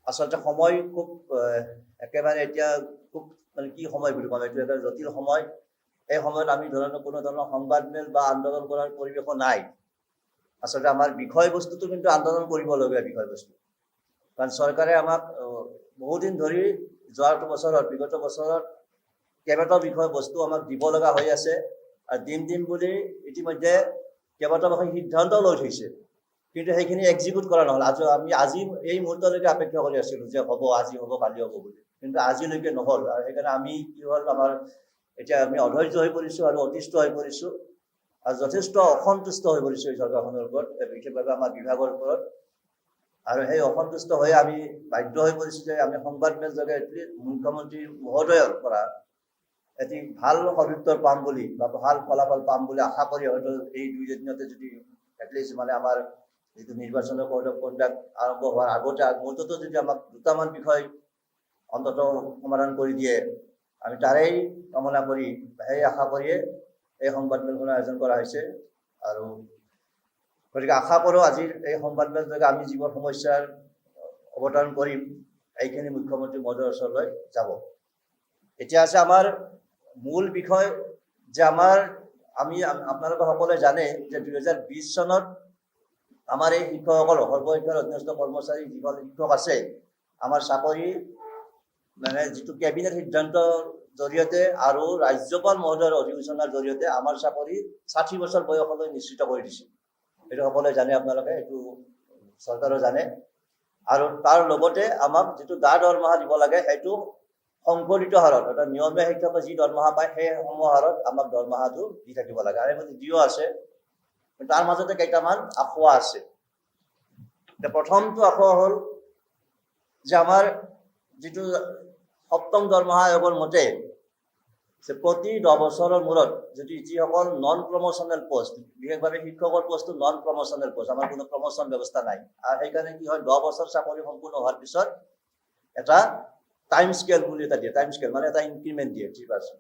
আচলতে সময় খুব একেবাৰে এতিয়া খুব মানে কি সময় বুলি ক'ম, এইটো একেবাৰে জটিল সময়। এই সময়ত আমি কোনো ধৰণৰ সংবাদমেল বা আন্দোলন কৰাৰ পৰিৱেশো নাই। আচলতে আমাৰ বিষয়বস্তুটো কিন্তু আন্দোলন কৰিবলগীয়া বিষয়বস্তু, কাৰণ চৰকাৰে আমাক বহুদিন ধৰি বিগত বছৰত কেইবাটাও বিষয়বস্তু আমাক দিব লগা হৈ আছে, আৰু দিম বুলি ইতিমধ্যে কেইবাটাও সিদ্ধান্ত লৈ থৈছে, কিন্তু সেইখিনি এক্সিকিউট কৰা নহ'ল। আজি এই মুহূৰ্তলৈকে অপেক্ষা কৰি আছিলোঁ যে হ'ব, আজি হ'ব, কালি হ'ব বুলি, কিন্তু আজিলৈকে নহ'ল। আৰু সেইকাৰণে আমি কি হ'ল, এতিয়া আমি অধৈৰ্য হৈ পৰিছোঁ আৰু অতিষ্ঠ হৈ পৰিছোঁ, আৰু যথেষ্ট অসন্তুষ্ট হৈ পৰিছোঁ এই চৰকাৰখনৰ ওপৰত, বিশেষভাৱে আমাৰ বিভাগৰ ওপৰত। আৰু সেই অসন্তুষ্ট হৈ আমি বাধ্য হৈ পৰিছোঁ যে আমি সংবাদমেল যোগে মুখ্যমন্ত্ৰী মহোদয়ৰ পৰা এটি ভাল সদুত্তৰ পাম বুলি বা ভাল ফলাফল পাম বুলি আশা কৰি হয়তো এই 2 দিনতে যদি এটলিষ্ট মানে আমাৰ যিটো নিৰ্বাচনৰ কণ্ডাক্ট আৰম্ভ হোৱাৰ আগতে মুহূৰ্ততো যদি আমাক দুটামান বিষয় অন্তত সমাধান কৰি দিয়ে, আমি তাৰেই কামনা কৰি সেই আশা কৰিয়ে এই সংবাদমেলখনৰ আয়োজন কৰা হৈছে। আৰু গতিকে আশা কৰোঁ আজিৰ এই সংবাদমেল যোগে আমি যিবোৰ সমস্যাৰ অৱতাৰণ কৰিম, এইখিনি মুখ্যমন্ত্ৰী মহোদয়ৰ ওচৰলৈ যাব। এতিয়া আছে আমাৰ মূল বিষয় যে আপোনালোকে সকলোৱে জানে যে 2020 চনত আমাৰ এই শিক্ষকসকল সৰ্বশিক্ষাৰ অধীনস্থ কৰ্মচাৰী যিসকল শিক্ষক আছে, আমাৰ চাকৰি মানে যিটো কেবিনেট সিদ্ধান্তৰ জৰিয়তে আৰু ৰাজ্যপাল মহোদয়ৰ অধিসূচনাৰ জৰিয়তে আমাৰ চাকৰি 60 বছৰ বয়সলৈ নিশ্চিত কৰি দিছিল। এইটো সকলোৱে জানে, আপোনালোকে এইটো চৰকাৰেও জানে। আৰু তাৰ লগতে আমাক যিটো দৰমহা দিব লাগে সেইটো সংশোধিত হাৰত, অৰ্থাৎ নিয়মীয়া শিক্ষকে যি দৰমহা পায় সেই হাৰত আমাক দৰমহাটো দি থাকিব লাগে, আৰু এইটো দিও আছে। তাৰ মাজতে কেইটামান আখোৱা আছে। প্ৰথমটো আখোৱা হ'ল যে আমাৰ যিটো 7ম দৰমহা আয়োগৰ মতে যে প্ৰতি 10 বছৰৰ মূৰত যদি যিসকল নন প্ৰমোচনেল পোষ্ট, বিশেষভাৱে শিক্ষকৰ পোষ্টটো নন প্ৰমোচনেল পোষ্ট, আমাৰ কোনো প্ৰমোচন ব্যৱস্থা নাই, আৰু সেইকাৰণে কি হয় 10 বছৰ চাকৰি সম্পূৰ্ণ হোৱাৰ পিছত এটা টাইম স্কেল বুলি এটা দিয়ে, টাইম স্কেল মানে এটা ইনক্ৰিমেণ্ট দিয়ে 3%।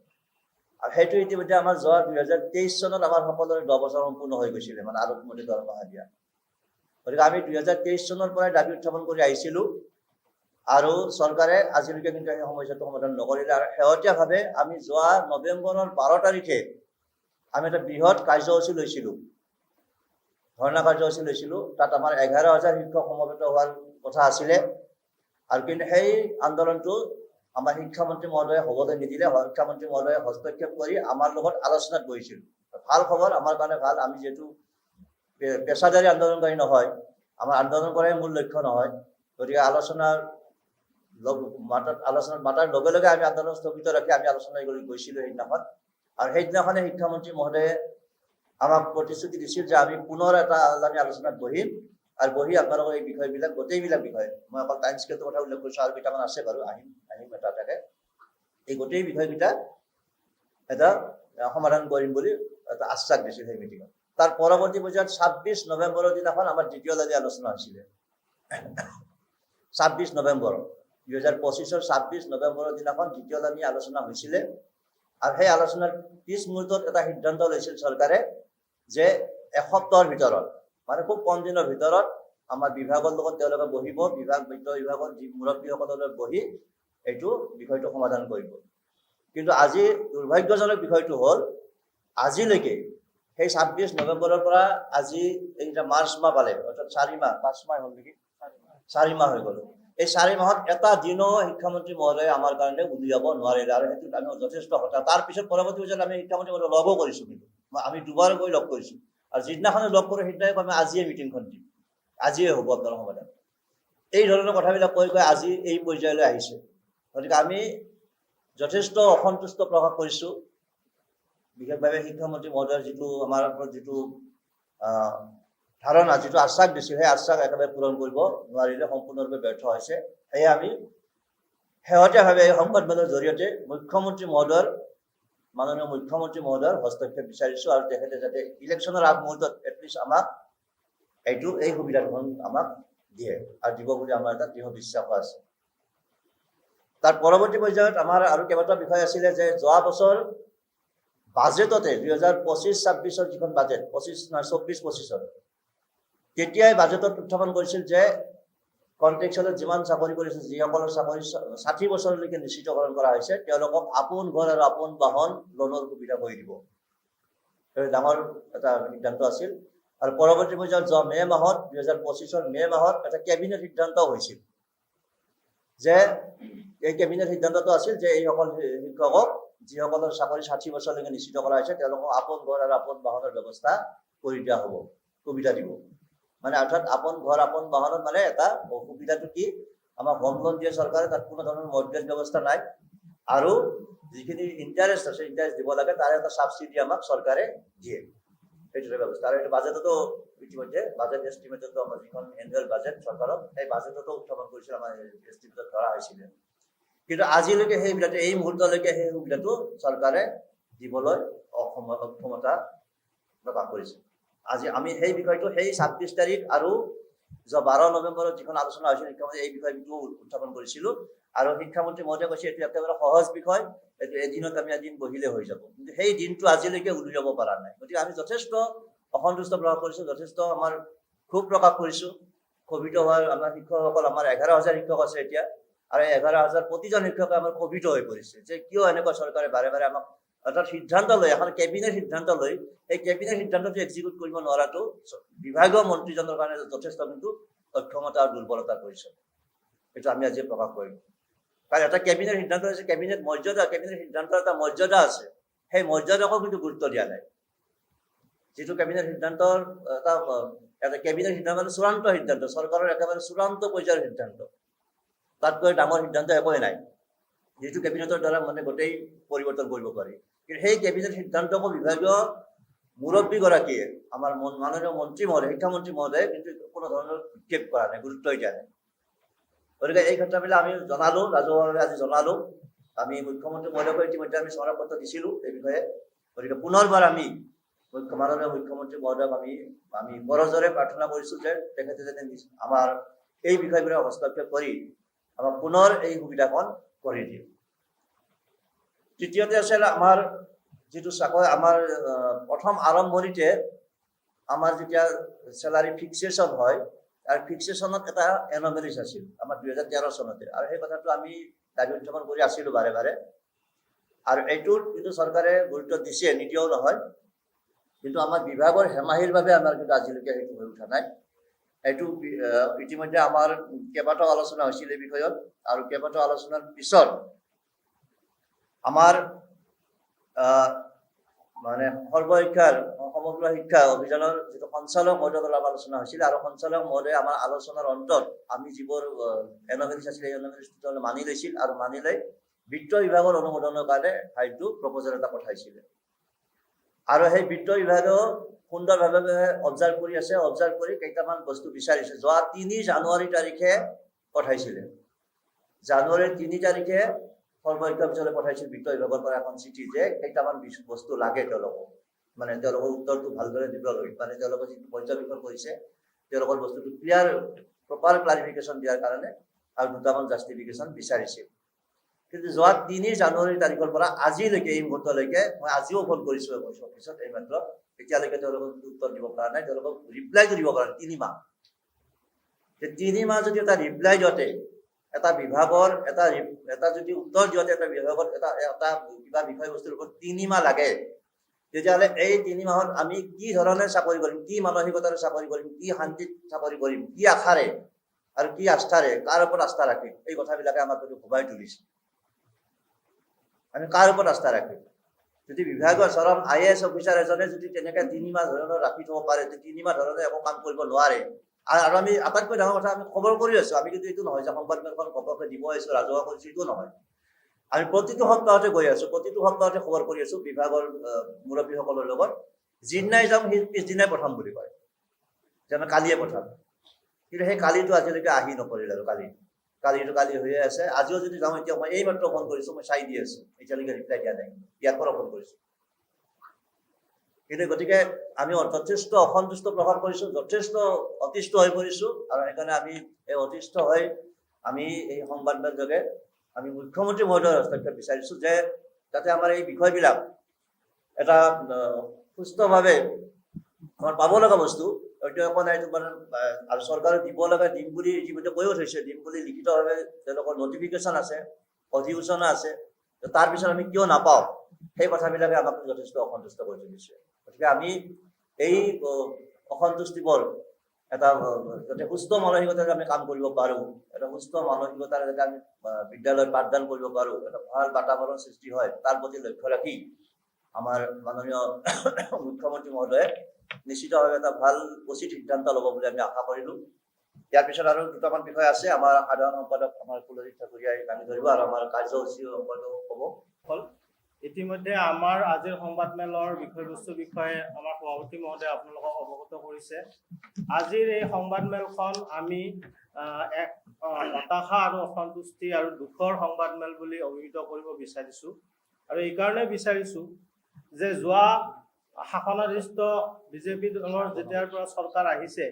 আৰু সেইটো ইতিমধ্যে আমাৰ যোৱা 2023 চনত আমাৰ সকলোৰে 10 বছৰ সম্পূৰ্ণ হৈ গৈছিলে, মানে আৰম্ভণি দৰমহা দিয়া। গতিকে আমি 2023 চনৰ পৰাই দাবী উত্থাপন কৰি আহিছিলোঁ, আৰু চৰকাৰে আজিলৈকে কিন্তু সেই সমস্যাটো সমাধান নকৰিলে। আৰু শেহতীয়াভাৱে আমি যোৱা নৱেম্বৰৰ 12 তাৰিখে আমি এটা বৃহৎ কাৰ্যসূচী লৈছিলোঁ, ধৰ্ণা কাৰ্যসূচী লৈছিলোঁ। তাত আমাৰ 11,000 শিক্ষক সমবেত হোৱাৰ কথা আছিলে, আৰু কিন্তু সেই আন্দোলনটো আমাৰ শিক্ষামন্ত্ৰী মহোদয়ে হ'বলৈ নিদিলে। শিক্ষামন্ত্ৰী মহোদয়ে হস্তক্ষেপ কৰি আমাৰ লগত আলোচনাত বহিছিল। ভাল খবৰ, আমাৰ কাৰণে ভাল। আমি যিহেতু পেছাদাৰী আন্দোলনকাৰী নহয়, আমাৰ আন্দোলন কৰাই মূল লক্ষ্য নহয়, গতিকে আলোচনাত মাতাৰ লগে লগে আমি আন্দোলন স্থগিত ৰাখি আমি আলোচনা কৰি গৈছিলোঁ সেইদিনাখন। আৰু সেইদিনাখনে শিক্ষামন্ত্ৰী মহোদয়ে আমাক প্ৰতিশ্ৰুতি দিছিল যে আমি পুনৰ এটা আলোচনাত বহিম, আৰু বহি আপোনালোকৰ এই বিষয়বিলাক, গোটেইবিলাক বিষয়, মই অকল টাইম স্কেলটোৰ কথা উল্লেখ কৰিছোঁ, আৰু কেইটামান আছে বাৰু, আহিম এটা এটাকে। এই গোটেই বিষয়কেইটা এটা সমাধান কৰিম বুলি এটা আশ্বাস দিছিল সেই মিটিঙত। তাৰ পৰৱৰ্তী পৰ্যায়ত 26 নৱেম্বৰৰ দিনাখন আমাৰ দ্বিতীয়লানি আলোচনা হৈছিলে। 26 নৱেম্বৰ 2025-ৰ 26 নৱেম্বৰৰ দিনাখন দ্বিতীয়লানি আলোচনা হৈছিলে, আৰু সেই আলোচনাৰ পিছ মুহূৰ্তত এটা সিদ্ধান্ত লৈছিল চৰকাৰে যে এসপ্তাহৰ ভিতৰত, মানে খুব কম দিনৰ ভিতৰত আমাৰ বিভাগৰ লগত তেওঁলোকে বহিব, বিত্ত বিভাগৰ যি মুৰব্বীসকলৰ লগত বহি এইটো বিষয়টো সমাধান কৰিব। কিন্তু আজি দুৰ্ভাগ্যজনক বিষয়টো হ'ল, আজিলৈকে সেই 26 নৱেম্বৰৰ পৰা আজি এইটা মাৰ্চ মাহ পালে, অৰ্থাৎ 4 মাহ 5 মাহ হ'ল নেকি, 4 মাহ হৈ গ'ল। এই 4 মাহত এটা দিনো শিক্ষামন্ত্ৰী মহোদয়ে আমাৰ কাৰণে উলিয়াব নোৱাৰিলে, আৰু সেইটোত আমি যথেষ্ট হতাশ। তাৰ পিছত পৰৱৰ্তী পৰ্যায়ত আমি শিক্ষামন্ত্ৰী মহোদয় লগো কৰিছোঁ, কিন্তু আমি দুবাৰ গৈ লগ কৰিছোঁ, আৰু যিদিনাখনে লগ কৰোঁ সেইদিনাই আমি আজিয়ে মিটিংখন দিম, আজিয়ে হ'ব আপোনাৰ সমাধান। এই ধৰণৰ কথাবিলাক কৈ আজি এই পৰ্যায়লৈ আহিছে। গতিকে আমি যথেষ্ট অসন্তুষ্ট প্ৰকাশ কৰিছোঁ, বিশেষভাৱে শিক্ষামন্ত্ৰী মহোদয়ৰ যিটো আমাৰ ওপৰত যিটো ধাৰণা, যিটো আশ্বাস দিছিল, সেই আশ্বাস একেবাৰে পূৰণ কৰিব নোৱাৰিলে, সম্পূৰ্ণৰূপে ব্যৰ্থ হৈছে। সেয়ে আমি শেহতীয়াভাৱে এই সংবাদমেলৰ জৰিয়তে মাননীয় মুখ্যমন্ত্ৰী মহোদয়ৰ হস্তক্ষেপ বিচাৰিছোঁ, আৰু তেখেতে যাতে ইলেকশ্যনৰ আগমুহূৰ্তত এটলিষ্ট আমাক এই সুবিধাখন আমাক দিয়ে, আৰু দিব বুলি আমাৰ এটা দৃঢ় বিশ্বাস আছে। তাৰ পৰৱৰ্তী পৰ্যায়ত আমাৰ আৰু কেইবাটাও বিষয় আছিলে, যে যোৱা বছৰ বাজেটতে 2025-26-ৰ যিখন বাজেট, 24-25-ৰ তেতিয়াই বাজেটত উত্থাপন কৰিছিল যে কন্ট্ৰেকচুৱেলত যিমান চাকৰি কৰিছে, যিসকলৰ চাকৰি 60 বছৰলৈকে নিশ্চিতকৰণ কৰা হৈছে, তেওঁলোকক আপোন ঘৰ আৰু আপোন বাহন লোনৰ সুবিধা কৰি দিব। ডাঙৰ এটা সিদ্ধান্ত আছিল। আৰু পৰৱৰ্তী পৰ্যায়ত যোৱা মে' মাহত 2025 মে' মাহত এটা কেবিনেট সিদ্ধান্ত হৈছিল যে এই কেবিনেট সিদ্ধান্তটো আছিল যে এইসকল শিক্ষকক যিসকলৰ চাকৰি 60 বছৰলৈকে নিশ্চিত কৰা হৈছে তেওঁলোকক আপোন ঘৰ আৰু আপোন বাহনৰ ব্যৱস্থা কৰি দিয়া হ'ব, সুবিধা দিব। মানে অৰ্থাৎ আপোন ঘৰ আপোন বাহনত মানে এটা সুবিধাটো কি, আমাৰ হোম লোন দিয়ে চৰকাৰে, তাত কোনো ধৰণৰ মৰ্টগেজ ব্যৱস্থা নাই, আৰু যিখিনি ইণ্টাৰেষ্ট আছে ইণ্টাৰেষ্ট দিব লাগে তাৰে এটা ছাবচিডি আমাক চৰকাৰে দিয়ে, সেইটোৰে ব্যৱস্থা। আৰু এইটো বাজেটতো ইতিমধ্যে বাজেট এষ্টিমেটতো আমাৰ যিখন এনুৱেল বাজেট চৰকাৰৰ, সেই বাজেটতো উত্থাপন কৰিছিল, আমাৰ এষ্টিমেটত ধৰা হৈছিলে। কিন্তু আজিলৈকে সেই সুবিধাটো, এই মুহূৰ্তলৈকে সেই সুবিধাটো চৰকাৰে দিবলৈ অক্ষমতা প্ৰকাশ কৰিছে। আজি আমি সেই বিষয়টো সেই 26 তাৰিখ আৰু 12 নৱেম্বৰত যিখন আলোচনা হৈছিল শিক্ষামন্ত্ৰী এই বিষয়টো উত্থাপন কৰিছিলোঁ, আৰু শিক্ষামন্ত্ৰী মহোদয়ে কৈছে এইটো একেবাৰে সহজ বিষয়, এইটো এদিনত আমি এদিন বহিলে হৈ যাব। কিন্তু সেই দিনটো আজিলৈকে উলিয়াব পৰা নাই। গতিকে আমি যথেষ্ট অসন্তুষ্ট প্ৰকাশ কৰিছোঁ, যথেষ্ট আমাৰ ক্ষোভ প্ৰকাশ কৰিছোঁ। ক্ষোভিত হোৱাৰ আমাৰ শিক্ষকসকল, আমাৰ 11,000 শিক্ষক আছে এতিয়া, আৰু 11,000 প্ৰতিজন শিক্ষকে আমাৰ ক্ষোভিত হৈ পৰিছে যে কিয় এনেকুৱা চৰকাৰে বাৰে বাৰে আমাক অৰ্থাৎ সিদ্ধান্ত লৈ, এখন কেবিনেট সিদ্ধান্ত লৈ এই কেবিনেট সিদ্ধান্তটো এক্সিকিউট কৰিব নোৱাৰাটো বিভাগীয় মন্ত্ৰীজনৰ কাৰণে যথেষ্ট কিন্তু অক্ষমতা আৰু দুৰ্বলতাৰ পৰিচয়। এইটো আমি আজি প্ৰকাশ কৰিম। কাৰণ এটা কেবিনেট সিদ্ধান্ত হৈছে, কেবিনেট মৰ্যাদা, কেবিনেট সিদ্ধান্তৰ এটা মৰ্যাদা আছে, সেই মৰ্যাদাকো কিন্তু গুৰুত্ব দিয়া নাই। যিটো কেবিনেট সিদ্ধান্তৰ এটা কেবিনেট সিদ্ধান্ত মানে চূড়ান্ত সিদ্ধান্ত, চৰকাৰৰ একেবাৰে চূড়ান্ত পৰ্যায়ৰ সিদ্ধান্ত, তাতকৈ ডাঙৰ সিদ্ধান্ত একোৱেই নাই, যিটো কেবিনেটৰ দ্বাৰা মানে গোটেই পৰিৱৰ্তন কৰিব পাৰি। কিন্তু সেই কেবিনেট সিদ্ধান্তকো বিভাগীয় মুৰব্বীগৰাকীয়ে, আমাৰ মাননীয় মন্ত্ৰী মহোদয়, শিক্ষামন্ত্ৰী মহোদয়ে কিন্তু কোনো ধৰণৰ ক্ষেপ কৰা নাই, গুৰুত্বই দিয়া নাই। গতিকে এই ক্ষেত্ৰবিলাক আমি জনালোঁ, ৰাজহুৱাভাৱে আজি জনালোঁ। আমি মুখ্যমন্ত্ৰী মহোদয়ক ইতিমধ্যে আমি স্মাৰকপত্ৰ দিছিলোঁ এই বিষয়ে। গতিকে পুনৰবাৰ আমি মাননীয় মুখ্যমন্ত্ৰী মহোদয়ক আমি বৰজোৰে প্ৰাৰ্থনা কৰিছোঁ যে তেখেতে যাতে আমাৰ এই বিষয়বিলাক হস্তক্ষেপ কৰি আমাক পুনৰ এই সুবিধাখন কৰি দিয়ে। তৃতীয়তে আছিল আমাৰ যিটো চাকৰি, আমাৰ প্ৰথম আৰম্ভণিতে আমাৰ যেতিয়া চেলাৰী ফিক্সেশ্যন হয়, আৰু ফিক্সেশ্যনত এটা এনমেলিছ আছিল আমাৰ 2013 চনতে, আৰু সেই কথাটো আমি দাবী উত্থাপন কৰি আছিলোঁ বাৰে বাৰে। আৰু এইটোত কিন্তু চৰকাৰে গুৰুত্ব দিছে, নিদিয়াও নহয়, কিন্তু আমাৰ বিভাগৰ হেমাহিৰ বাবে আমাৰ কিন্তু আজিলৈকে সেইটো হৈ উঠা নাই। এইটো ইতিমধ্যে আমাৰ কেইবাটাও আলোচনা হৈছিল এই বিষয়ত, আৰু কেইবাটাও আলোচনাৰ পিছত আমাৰ মানে সৰ্বশিক্ষাৰ সমগ্ৰ শিক্ষা অভিযানৰ যিটো সঞ্চালক মহোদয়ৰ লগত আলোচনা হৈছিল, আৰু সঞ্চালক মহোদয়ে আমাৰ আলোচনাৰ অন্তত আমি যিবোৰ এনমেলিছ আছিল এই এনমেলিছটো তেওঁলোকে মানি লৈছিল, আৰু মানি লৈ বিত্ত বিভাগৰ অনুমোদনৰ কাৰণে ফাইলটো প্ৰপ'জেল এটা পঠাইছিলে। আৰু সেই বিত্ত বিভাগেও সুন্দৰভাৱে অবজাৰ্ভ কৰি আছে, অবজাৰ্ভ কৰি কেইটামান বস্তু বিচাৰিছে। যোৱা 3 জানুৱাৰী তাৰিখে পঠাইছিলে, জানুৱাৰীৰ 3 তাৰিখে সৰ্বশিক্ষা অফিচলৈ পঠাইছিল বিত্ত বিভাগৰ পৰা এখন চিঠি যে কেইটামান বস্তু লাগে তেওঁলোকক, মানে তেওঁলোকৰ উত্তৰটো ভালদৰে দিবলৈ, মানে তেওঁলোকে যিটো পৰ্যবেক্ষণ কৰিছে তেওঁলোকৰ বস্তুটো ক্লিয়াৰ প্ৰপাৰ ক্লাৰিফিকেশ্যন দিয়াৰ কাৰণে, আৰু দুটামান জাষ্টিফিকেশ্যন বিচাৰিছিল। কিন্তু যোৱা 3 জানুৱাৰী তাৰিখৰ পৰা আজিলৈকে এই মুহূৰ্তলৈকে, মই আজিও ফোন কৰিছোঁ অফিচত এই মাত্ৰ, এতিয়ালৈকে তেওঁলোকক উত্তৰ দিব পৰা নাই, তেওঁলোকক ৰিপ্লাইটো দিব পৰা নাই। 3 মাহ, 3 মাহ যদি এটা ৰিপ্লাই দিওঁতে, এটা বিভাগৰ এটা যদি উত্তৰ দিওঁতে এটা বিভাগত এটা কিবা বিষয়বস্তুৰ ওপৰত 3 মাহ লাগে, তেতিয়াহ'লে এই 3 মাহত আমি কি ধৰণে চাকৰি কৰিম, কি মানসিকতাৰে চাকৰি কৰিম, কি শান্তিত চাকৰি কৰিম, কি আশাৰে আৰু কি আস্থাৰে, কাৰ ওপৰত আস্থা ৰাখিম, এই কথাবিলাকে আমাক কিন্তু ভবাই তুলিছে। আমি কাৰ ওপৰত আস্থা ৰাখিম? যদি বিভাগৰ চৰম IAS অফিচাৰ এজনে যদি তেনেকৈ 3 মাহ ধৰণৰ ৰাখি থ'ব পাৰে, 3 মাহ ধৰণে একো কাম কৰিব নোৱাৰে, আৰু আমি আটাইতকৈ ডাঙৰ কথা আমি খবৰ কৰি আছোঁ, আমি কিন্তু এইটো নহয় যে সংবাদমেলখন ঘপককৈ দিব আহিছোঁ, ৰাজহুৱা কৰিছোঁ, এইটো নহয়। আমি প্ৰতিটো সপ্তাহতে গৈ আছোঁ, প্ৰতিটো সপ্তাহতে খবৰ কৰি আছোঁ বিভাগৰ মুৰব্বীসকলৰ লগত। যিদিনাই যাম সেই পিছদিনাই পঠাম বুলি কয়, যে আমি কালিয়ে পঠাম। কিন্তু সেই কালিটো আজিলৈকে আহি নপৰিল, আৰু কালি হৈয়ে আছে। আজিও যদি যাওঁ, এতিয়া মই এই মাত্ৰ ফোন কৰিছোঁ, মই চাই দি আছোঁ, এতিয়ালৈকে ৰিপ্লাই দিয়া নাই, ইয়াৰ পৰা ফোন কৰিছোঁ। কিন্তু গতিকে আমি যথেষ্ট অসন্তুষ্ট প্ৰকাশ কৰিছোঁ, যথেষ্ট অতিষ্ঠ হৈ পৰিছোঁ, আৰু সেইকাৰণে আমি এই অতিষ্ঠ হৈ আমি এই সংবাদমেল যোগে আমি মুখ্যমন্ত্ৰী মহোদয়ৰ হস্তক্ষেপ বিচাৰিছোঁ যে যাতে আমাৰ এই বিষয়বিলাক এটা সুস্থভাৱে আমাৰ পাব লগা বস্তু অন্য একো নাই তোমাৰ আৰু চৰকাৰে দিব লগা দিম বুলি ইতিমধ্যে কৈও থৈছে, দিম বুলি লিখিতভাৱে তেওঁলোকৰ নটিফিকেশ্যন আছে, অধিসূচনা আছে। তাৰপিছত আমি কিয় নাপাওঁ, সেই কথাবিলাকে আমাক যথেষ্ট অসন্তুষ্ট কৰি তুলিছে। গতিকে আমি এই অসন্তুষ্টিবোৰ এটা যাতে সুস্থ মানসিকতাৰে আমি কাম কৰিব পাৰোঁ, এটা সুস্থ মানসিকতাৰে যাতে আমি বিদ্যালয়ত পাঠদান কৰিব পাৰোঁ, এটা ভাল বাতাবৰণ সৃষ্টি হয়, তাৰ প্ৰতি লক্ষ্য ৰাখি আমাৰ মাননীয় মুখ্যমন্ত্ৰী মহোদয়ে নিশ্চিতভাৱে এটা ভাল উচিত সিদ্ধান্ত ল'ব বুলি আমি আশা কৰিলোঁ। ইয়াৰ পিছত আৰু দুটামান বিষয় আছে, আমাৰ সাধাৰণ সম্পাদক আমাৰ কুলজিৎ ঠাকুৰীয়াই দাঙি ধৰিব আৰু আমাৰ কাৰ্যসূচী সম্পাদক ক'ব। ইতিমধ্যে আমাৰ আজিৰ সংবাদমেলৰ বিষয়বস্তুৰ বিষয়ে আমাৰ সভাপতি মহোদয়ে আপোনালোকক অৱগত কৰিছে। আজিৰ এই সংবাদমেলখন আমি এক হতাশা আৰু অসন্তুষ্টি আৰু দুখৰ সংবাদমেল বুলি অভিহিত কৰিব বিচাৰিছোঁ। আৰু এইকাৰণে বিচাৰিছোঁ যে যোৱা শাসনাধীষ্ঠ বিজেপি দলৰ যেতিয়াৰ পৰা চৰকাৰ আহিছে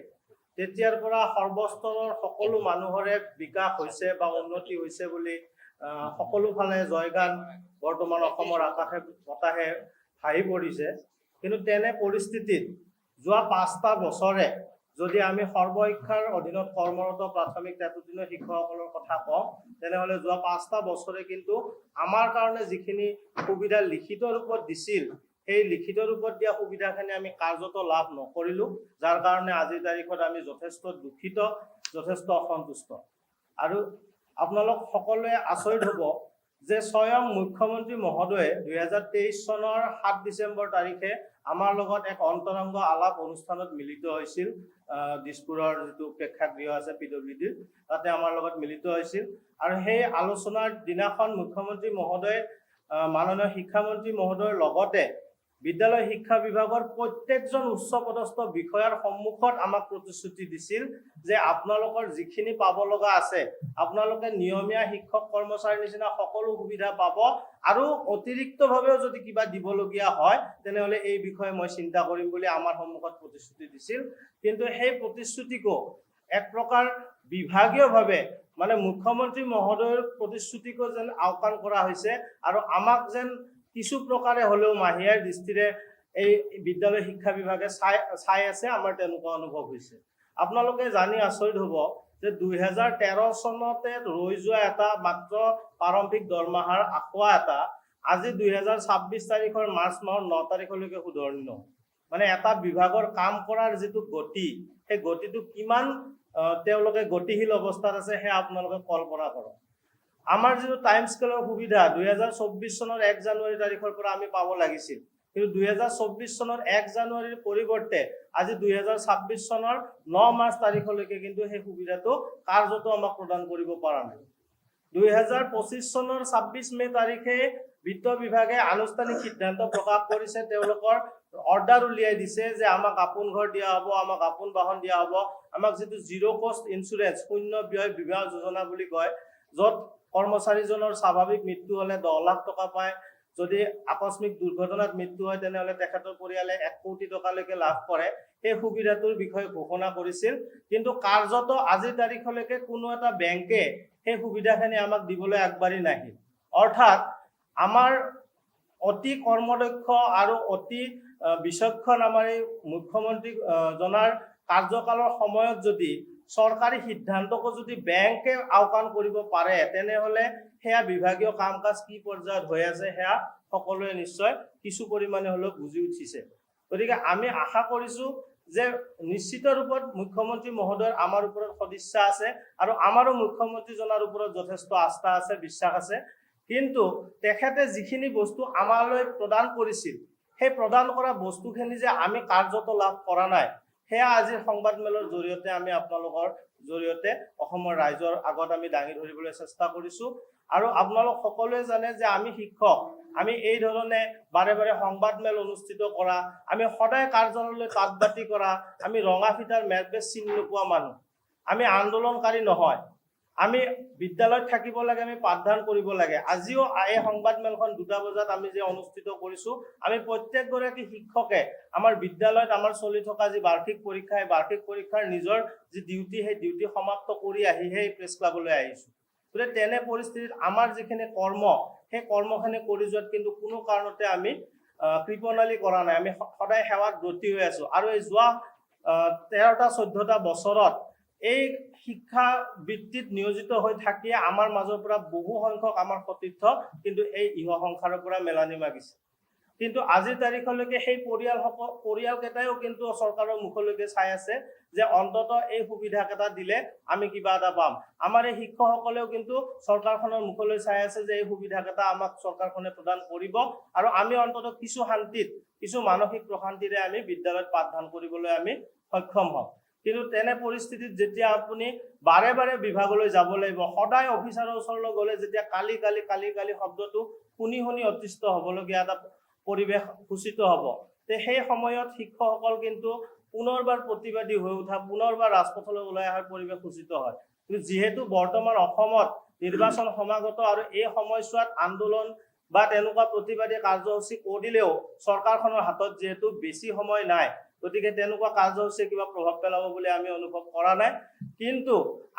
তেতিয়াৰ পৰা সৰ্বস্তৰৰ সকলো মানুহৰে বিকাশ হৈছে বা উন্নতি হৈছে বুলি সকলো ফালে জয়গান বৰ্তমান অসমৰ আকাশে বতাহে ভাহি পৰিছে। কিন্তু তেনে পৰিস্থিতিত যোৱা 5টা বছৰে যদি আমি সৰ্বশিক্ষাৰ অধীনত কৰ্মৰত প্ৰাথমিক তেতুতীয়া শিক্ষকসকলৰ কথা কওঁ, তেনেহ'লে যোৱা 5টা বছৰে কিন্তু আমাৰ কাৰণে যিখিনি সুবিধা লিখিত ৰূপত দিছিল, সেই লিখিত ৰূপত দিয়া সুবিধাখিনি আমি কাৰ্যত লাভ নকৰিলোঁ, যাৰ কাৰণে আজিৰ তাৰিখত আমি যথেষ্ট দুখিত, যথেষ্ট অসন্তুষ্ট। আৰু আপোনালোক সকলোৱে আচৰিত হ'ব যে স্বয়ং মুখ্যমন্ত্ৰী মহোদয়ে 2023 চনৰ 7 ডিচেম্বৰ তাৰিখে আমাৰ লগত এক অন্তৰংগ আলাপ অনুষ্ঠানত মিলিত হৈছিল। দিছপুৰৰ যিটো প্ৰেক্ষাগৃহ আছে PWDৰ, তাতে আমাৰ লগত মিলিত হৈছিল। আৰু সেই আলোচনাৰ দিনাখন মুখ্যমন্ত্ৰী মহোদয়ে মাননীয় শিক্ষামন্ত্ৰী মহোদয়ৰ লগতে বিদ্যালয় শিক্ষা বিভাগৰ প্ৰত্যেকজন উচ্চপদস্থ বিষয়াৰ সন্মুখত আমাক প্ৰতিশ্ৰুতি দিছিল যে আপোনালোকৰ যিখিনি পাব লগা আছে, আপোনালোকে নিয়মীয়া শিক্ষক কৰ্মচাৰীৰ নিচিনা সকলো সুবিধা পাব, আৰু অতিৰিক্তভাৱেও যদি কিবা দিবলগীয়া হয় তেনেহ'লে এই বিষয়ে মই চিন্তা কৰিম বুলি আমাৰ সন্মুখত প্ৰতিশ্ৰুতি দিছিল। কিন্তু সেই প্ৰতিশ্ৰুতিকো এক প্ৰকাৰ বিভাগীয়ভাৱে মানে মুখ্যমন্ত্ৰী মহোদয়ৰ প্ৰতিশ্ৰুতিকো যেন আওকাণ কৰা হৈছে, আৰু আমাক যেন কিছু প্ৰকাৰে হ'লেও মাহিয়াৰ দৃষ্টিৰে এই বিদ্যালয় শিক্ষা বিভাগে চাই আছে, আমাৰ তেনেকুৱা অনুভৱ হৈছে। আপোনালোকে জানি আচৰিত হ'ব যে 2013 চনতে ৰৈ যোৱা এটা মাত্ৰ প্ৰাৰম্ভিক দৰমহাৰ আঁকোৱা এটা আজি 2026 তাৰিখৰ মাৰ্চ মাহৰ 9 তাৰিখলৈকে শুধৰণি নহয়। মানে এটা বিভাগৰ কাম কৰাৰ যিটো গতি, সেই গতিটো কিমান তেওঁলোকে গতিশীল অৱস্থাত আছে সেয়া আপোনালোকে কল্পনা কৰক। আমাৰ যিটো টাইম স্কেলৰ সুবিধা 2024 চনৰ 1 জানুৱাৰী তাৰিখৰ পৰা আমি পাব লাগিছিল, কিন্তু 2024 চনৰ 1 জানুৱাৰীৰ পৰিৱৰ্তে আজি 2026 চনৰ 9 মাৰ্চ তাৰিখলৈকে কিন্তু সেই সুবিধাটো কাৰ্যত আমাক প্ৰদান কৰিব পৰা নাই। 2025 চনৰ 26 মে তাৰিখে বিত্ত বিভাগে আনুষ্ঠানিক সিদ্ধান্ত প্ৰকাশ কৰিছে, তেওঁলোকৰ অৰ্ডাৰ উলিয়াই দিছে যে আমাক আপোন ঘৰ দিয়া হ'ব, আমাক আপোন বাহন দিয়া হ'ব, আমাক যিটো জিৰ' কষ্ট ইঞ্চুৰেঞ্চ, শূন্য ব্যয় বীমা যোজনা বুলি কয়, য'ত কৰ্মচাৰীজনৰ স্বাভাৱিক মৃত্যু হ'লে 10 লাখ টকা পায়, যদি আকস্মিক দুৰ্ঘটনাত মৃত্যু হয় তেনেহ'লে তেখেতৰ পৰিয়ালে 1 কোটি টকালৈকে লাভ কৰে, সেই সুবিধাটোৰ বিষয়ে ঘোষণা কৰিছিল। কিন্তু কাৰ্যত আজিৰ তাৰিখলৈকে কোনো এটা বেংকে সেই সুবিধাখিনি আমাক দিবলৈ আগবাঢ়ি নাহিল। অৰ্থাৎ আমাৰ অতি কৰ্মদক্ষ আৰু অতি বিচক্ষণ আমাৰ এই মুখ্যমন্ত্ৰী জনাৰ কাৰ্যকালৰ সময়ত যদি চৰকাৰী সিদ্ধান্তকো যদি বেংকে আওকাণ কৰিব পাৰে, তেনেহ'লে সেয়া বিভাগীয় কাম কাজ কি পৰ্যায়ত হৈ আছে সেয়া সকলোৱে নিশ্চয় কিছু পৰিমাণে হ'লেও বুজি উঠিছে। গতিকে আমি আশা কৰিছোঁ যে নিশ্চিত ৰূপত মুখ্যমন্ত্ৰী মহোদয়ৰ আমাৰ ওপৰত সদিচ্ছা আছে, আৰু আমাৰো মুখ্যমন্ত্ৰীজনৰ ওপৰত যথেষ্ট আস্থা আছে, বিশ্বাস আছে। কিন্তু তেখেতে যিখিনি বস্তু আমালৈ প্ৰদান কৰিছিল, সেই প্ৰদান কৰা বস্তুখিনি যে আমি কাৰ্যত লাভ কৰা নাই, সেয়া আজিৰ সংবাদমেলৰ জৰিয়তে আমি আপোনালোকৰ জৰিয়তে অসমৰ ৰাইজৰ আগত আমি দাঙি ধৰিবলৈ চেষ্টা কৰিছোঁ। আৰু আপোনালোক সকলোৱে জানে যে আমি শিক্ষক, আমি এই ধৰণে বাৰে বাৰে সংবাদমেল অনুষ্ঠিত কৰা, আমি সদায় কাৰ্যালয়লৈ তাঁত বাতি কৰা, আমি ৰঙা ফিটাৰ মেজবেজ চিনি নোপোৱা মানুহ, আমি আন্দোলনকাৰী নহয়, আমি বিদ্যালয়ত থাকিব লাগে, আমি পাঠদান কৰিব লাগে। আজিও এই সংবাদমেলখন 2টা বজাত আমি যে অনুষ্ঠিত কৰিছোঁ, আমি প্ৰত্যেকগৰাকী শিক্ষকে আমাৰ বিদ্যালয়ত আমাৰ চলি থকা যি বাৰ্ষিক পৰীক্ষা, এই বাৰ্ষিক পৰীক্ষাৰ নিজৰ যি ডিউটি, সেই ডিউটি সমাপ্ত কৰি আহিহে এই প্ৰেছ ক্লাবলৈ আহিছোঁ। গতিকে তেনে পৰিস্থিতিত আমাৰ যিখিনি কৰ্ম, সেই কৰ্মখিনি কৰি যোৱাত কিন্তু কোনো কাৰণতে আমি কৃপণালি কৰা নাই, আমি সদায় সেৱাত ব্ৰতী হৈ আছোঁ। আৰু এই যোৱা 13টা 14টা বছৰত এই শিক্ষা বৃত্তিত নিয়োজিত হৈ থাকি আমাৰ মাজৰ পৰা বহু সংখ্যক আমাৰ সতীৰ্থ কিন্তু এই ইহ সংসাৰৰ পৰা মেলানি মাগিছে। কিন্তু আজিৰ তাৰিখলৈকে সেই পৰিয়ালকেইটাইও কিন্তু চৰকাৰৰ মুখলৈকে চাই আছে যে অন্তত এই সুবিধাকেইটা দিলে আমি কিবা এটা পাম। আমাৰ এই শিক্ষকসকলেও কিন্তু চৰকাৰখনৰ মুখলৈ চাই আছে যে এই সুবিধাকেইটা আমাক চৰকাৰখনে প্ৰদান কৰিব আৰু আমি অন্তত কিছু শান্তিত, কিছু মানসিক প্ৰশান্তিৰে আমি বিদ্যালয়ত পাঠদান কৰিবলৈ আমি সক্ষম হ'ম। কিন্তু তেনে পৰিস্থিতিত যেতিয়া আপুনি বাৰে বাৰে বিভাগলৈ যাব লাগিব, সদায় অফিচাৰৰ ওচৰলৈ গ'লে যেতিয়া কালি শব্দটো শুনি অতিষ্ঠ হ'বলগীয়া এটা পৰিৱেশ সূচিত হ'ব, তে সেই সময়ত শিক্ষকসকল কিন্তু পুনৰবাৰ প্ৰতিবাদী হৈ উঠা, পুনৰবাৰ ৰাজপথলৈ ওলাই অহাৰ পৰিৱেশ সূচিত হয়। কিন্তু যিহেতু বৰ্তমান অসমত নিৰ্বাচন সমাগত আৰু এই সময়ছোৱাত আন্দোলন বা তেনেকুৱা প্ৰতিবাদী কাৰ্যসূচী কৰিলেও চৰকাৰখনৰ হাতত যিহেতু বেছি সময় নাই, গতিকে তেনেকুৱা কাৰ্যসূচীয়ে কিবা প্ৰভাৱ পেলাব বুলি আমি অনুভৱ কৰা নাই। কিন্তু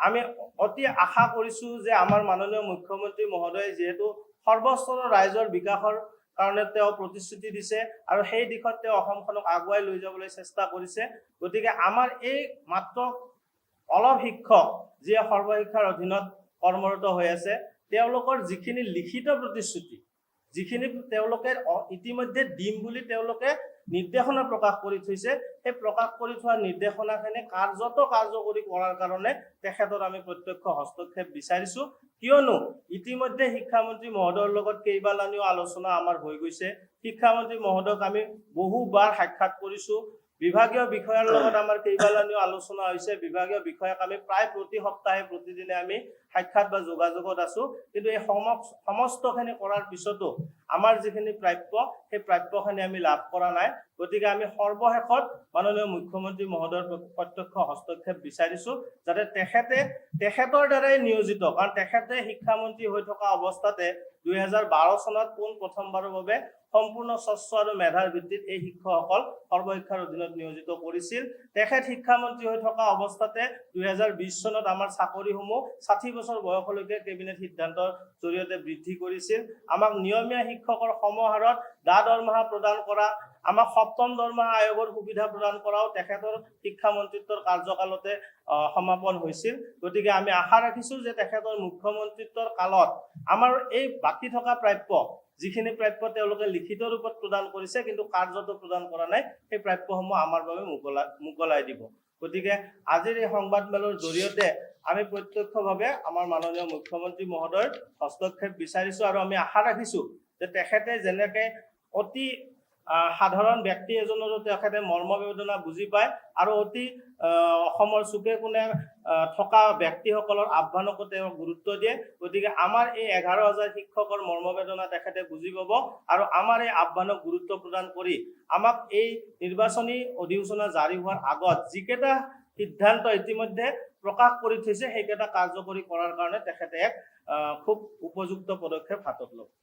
আমি অতি আশা কৰিছোঁ যে আমাৰ মাননীয় মুখ্যমন্ত্ৰী মহোদয়ে যিহেতু সৰ্বস্তৰৰ ৰাইজৰ বিকাশৰ কাৰণে তেওঁ প্ৰতিশ্ৰুতি দিছে আৰু সেই দিশত তেওঁ অসমখনক আগুৱাই লৈ যাবলৈ চেষ্টা কৰিছে। গতিকে আমাৰ এই মাত্ৰ অলপ শিক্ষক যিয়ে সৰ্বশিক্ষাৰ অধীনত কৰ্মৰত হৈ আছে, তেওঁলোকৰ যিখিনি লিখিত প্ৰতিশ্ৰুতি, যিখিনি তেওঁলোকে ইতিমধ্যে দিম বুলি তেওঁলোকে নিৰ্দেশনা প্ৰকাশ কৰি থৈছে, সেই প্ৰকাশ কৰি থোৱা নিৰ্দেশনাখিনি কাৰ্যকৰী কৰাৰ কাৰণে তেখেতৰ আমি প্ৰত্যক্ষ হস্তক্ষেপ বিচাৰিছোঁ। কিয়নো ইতিমধ্যে শিক্ষামন্ত্ৰী মহোদয়ৰ লগত কেইবালানিও আলোচনা আমাৰ হৈ গৈছে। শিক্ষামন্ত্ৰী মহোদয়ক আমি বহুবাৰ সাক্ষাৎ কৰিছোঁ। বিভাগীয় বিষয়াৰ লগত আমাৰ কেইবালানিও আলোচনা হৈছে। বিভাগীয় বিষয়াক আমি প্ৰায় প্ৰতি সপ্তাহে প্ৰতিদিনে আমি সাক্ষাৎ বা যোগাযোগত আছোঁ। কিন্তু এই সমস্তখিনি কৰাৰ পিছতো আমাৰ যিখিনি প্ৰাপ্য, সেই প্ৰাপ্যখিনি আমি লাভ কৰা নাই। গতিকে আমি সৰ্বশেষত মাননীয় মুখ্যমন্ত্ৰী মহোদয়ৰ প্ৰত্যক্ষ হস্তক্ষেপ বিচাৰিছোঁ, যাতে তেখেতৰ দ্বাৰাই নিয়োজিত, কাৰণ তেখেতে শিক্ষামন্ত্ৰী হৈ থকা অৱস্থাতে 2012 চনত প্ৰথমবাৰৰ বাবে সম্পূৰ্ণ স্বচ্ছ আৰু মেধাৰ ভিত্তিত এই শিক্ষকসকল সৰ্বশিক্ষাৰ অধীনত নিয়োজিত কৰিছিল। তেখেত শিক্ষামন্ত্ৰী হৈ থকা অৱস্থাতে 2020 চনত আমাৰ চাকৰিসমূহ 60 বছৰ বয়সলৈকে কেবিনেট সিদ্ধান্তৰ জৰিয়তে বৃদ্ধি কৰিছিল। আমাক নিয়মীয়া শিক্ষকৰ সমাহাৰত দৰমহা প্ৰদান কৰা, আমাক 7ম দৰমহা আয়োগৰ সুবিধা প্ৰদান কৰাও তেখেতৰ শিক্ষামন্ত্ৰীত্বৰ কাৰ্যকালতে সমাপন হৈছিল। গতিকে আমি আশা ৰাখিছোঁ যে তেখেতৰ মুখ্যমন্ত্ৰীত্বৰ কালত আমাৰ এই বাকী থকা প্ৰাপ্য, যিখিনি প্ৰাপ্য তেওঁলোকে লিখিত ৰূপত প্ৰদান কৰিছে কিন্তু কাৰ্যত প্ৰদান কৰা নাই, সেই প্ৰাপ্যসমূহ আমাৰ বাবে মোকলাই দিব। গতিকে আজিৰ এই সংবাদমেলৰ জৰিয়তে আমি প্ৰত্যক্ষভাৱে আমাৰ মাননীয় মুখ্যমন্ত্ৰী মহোদয়ৰ হস্তক্ষেপ বিচাৰিছোঁ আৰু আমি আশা ৰাখিছোঁ যে তেখেতে যেনেকৈ অতি সাধাৰণ ব্যক্তি এজনৰো তেখেতে মৰ্মবেদনা বুজি পায় আৰু অতি অসমৰ চুকে কোণে থকা ব্যক্তিসকলৰ আহ্বানকো তেওঁ গুৰুত্ব দিয়ে। গতিকে আমাৰ এই 11,000 শিক্ষকৰ মৰ্মবেদনা তেখেতে বুজি পাব আৰু আমাৰ এই আহ্বানক গুৰুত্ব প্ৰদান কৰি আমাক এই নিৰ্বাচনী অধিসূচনা জাৰি হোৱাৰ আগত যিকেইটা সিদ্ধান্ত ইতিমধ্যে প্ৰকাশ কৰি থৈছে, সেইকেইটা কাৰ্যকৰী কৰাৰ কাৰণে তেখেতে এক খুব উপযুক্ত পদক্ষেপ হাতত ল'ব।